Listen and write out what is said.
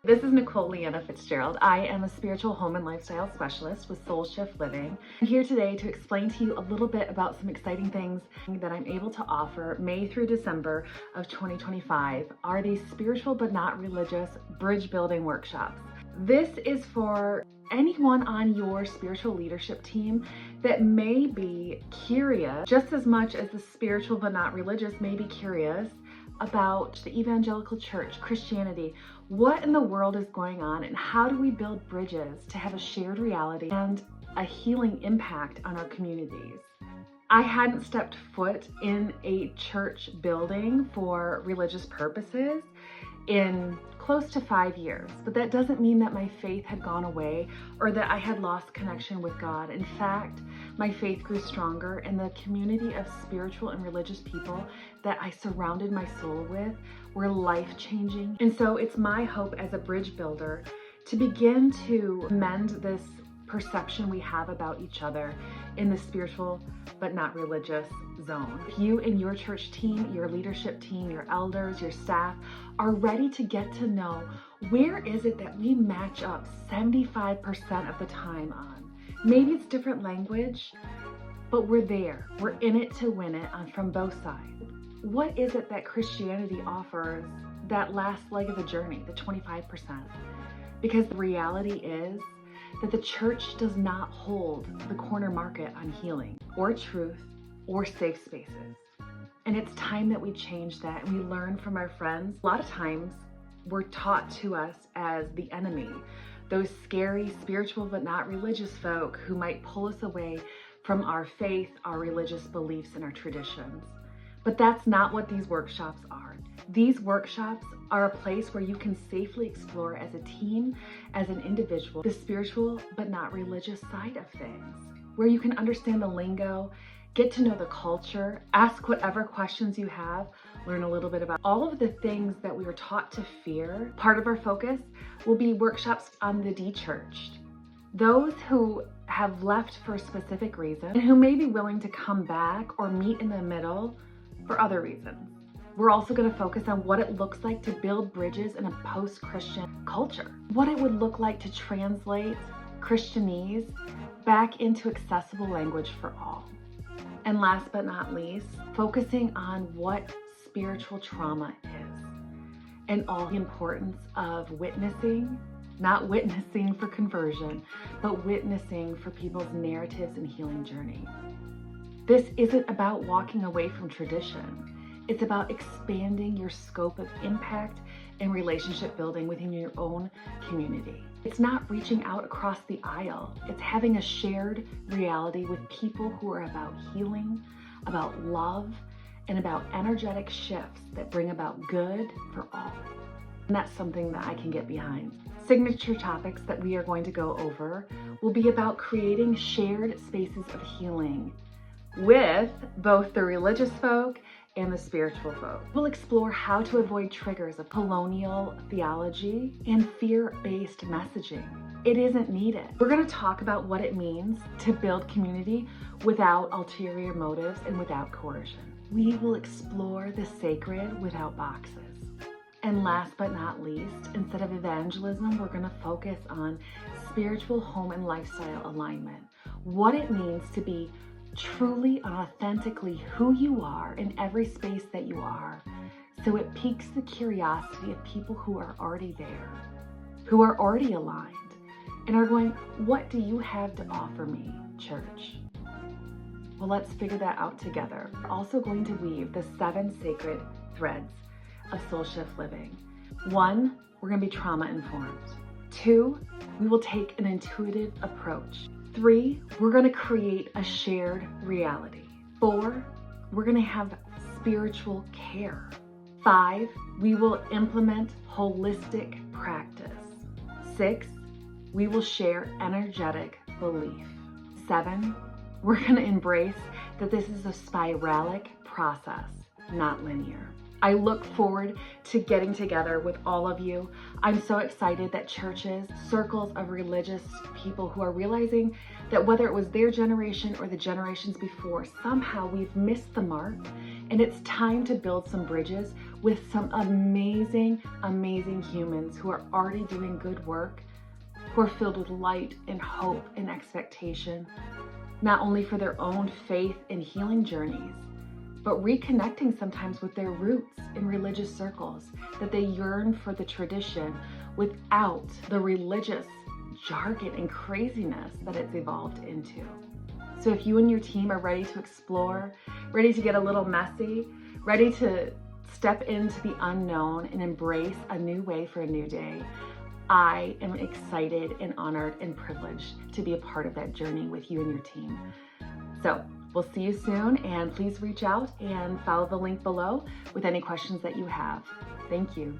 This is Nicole Leanna Fitzgerald. I am a spiritual home and lifestyle specialist with Soul Shift Living. I'm here today to explain to you a little bit about some exciting things that I'm able to offer May through December of 2025 are these spiritual but not religious bridge building workshops. This is for anyone on your spiritual leadership team that may be curious, just as much as the spiritual but not religious may be curious about the evangelical church, Christianity, what in the world is going on, and how do we build bridges to have a shared reality and a healing impact on our communities. I hadn't stepped foot in a church building for religious purposes in close to 5 years, but that doesn't mean that my faith had gone away or that I had lost connection with God. In fact, my faith grew stronger, and the community of spiritual and religious people that I surrounded my soul with were life-changing. And so it's my hope as a bridge builder to begin to mend this perception we have about each other in the spiritual but not religious zone. If you and your church team, your leadership team, your elders, your staff are ready to get to know where is it that we match up 75% of the time on. Maybe it's different language, but we're there. We're in it to win it from both sides. What is it that Christianity offers that last leg of the journey, the 25%? Because the reality is that the church does not hold the corner market on healing or truth or safe spaces. And it's time that we change that and we learn from our friends. A lot of times we're taught to us as the enemy, those scary spiritual but not religious folk who might pull us away from our faith, our religious beliefs, and our traditions. But that's not what these workshops are. These workshops are a place where you can safely explore as a team, as an individual, the spiritual but not religious side of things, where you can understand the lingo, get to know the culture, ask whatever questions you have, learn a little bit about all of the things that we were taught to fear. Part of our focus will be workshops on the de-churched, those who have left for a specific reason and who may be willing to come back or meet in the middle for other reasons. We're also going to focus on what it looks like to build bridges in a post-Christian culture, what it would look like to translate Christianese back into accessible language for all. And last but not least, focusing on what spiritual trauma is and all the importance of witnessing, not witnessing for conversion, but witnessing for people's narratives and healing journey. This isn't about walking away from tradition. It's about expanding your scope of impact and relationship building within your own community. It's not reaching out across the aisle. It's having a shared reality with people who are about healing, about love, and about energetic shifts that bring about good for all. And that's something that I can get behind. Signature topics that we are going to go over will be about creating shared spaces of healing with both the religious folk and the spiritual folk. We'll explore how to avoid triggers of colonial theology and fear-based messaging. It isn't needed. We're going to talk about what it means to build community without ulterior motives and without coercion. We will explore the sacred without boxes. And last but not least, instead of evangelism, we're going to focus on spiritual home and lifestyle alignment. What it means to be truly and authentically who you are in every space that you are, so it piques the curiosity of people who are already there, who are already aligned, and are going, what do you have to offer me, church? Well, let's figure that out together. We're also going to weave the 7 sacred threads of Soul Shift Living. 1, we're going to be trauma informed. 2, we will take an intuitive approach. 3, we're going to create a shared reality. 4, we're going to have spiritual care. 5, we will implement holistic practice. 6, we will share energetic belief. 7, we're going to embrace that this is a spiralic process, not linear. I look forward to getting together with all of you. I'm so excited that churches, circles of religious people who are realizing that whether it was their generation or the generations before, somehow we've missed the mark, and it's time to build some bridges with some amazing, amazing humans who are already doing good work, who are filled with light and hope and expectation, not only for their own faith and healing journeys, but reconnecting sometimes with their roots in religious circles, that they yearn for the tradition without the religious jargon and craziness that it's evolved into. So if you and your team are ready to explore, ready to get a little messy, ready to step into the unknown and embrace a new way for a new day, I am excited and honored and privileged to be a part of that journey with you and your team. So we'll see you soon, and please reach out and follow the link below with any questions that you have. Thank you.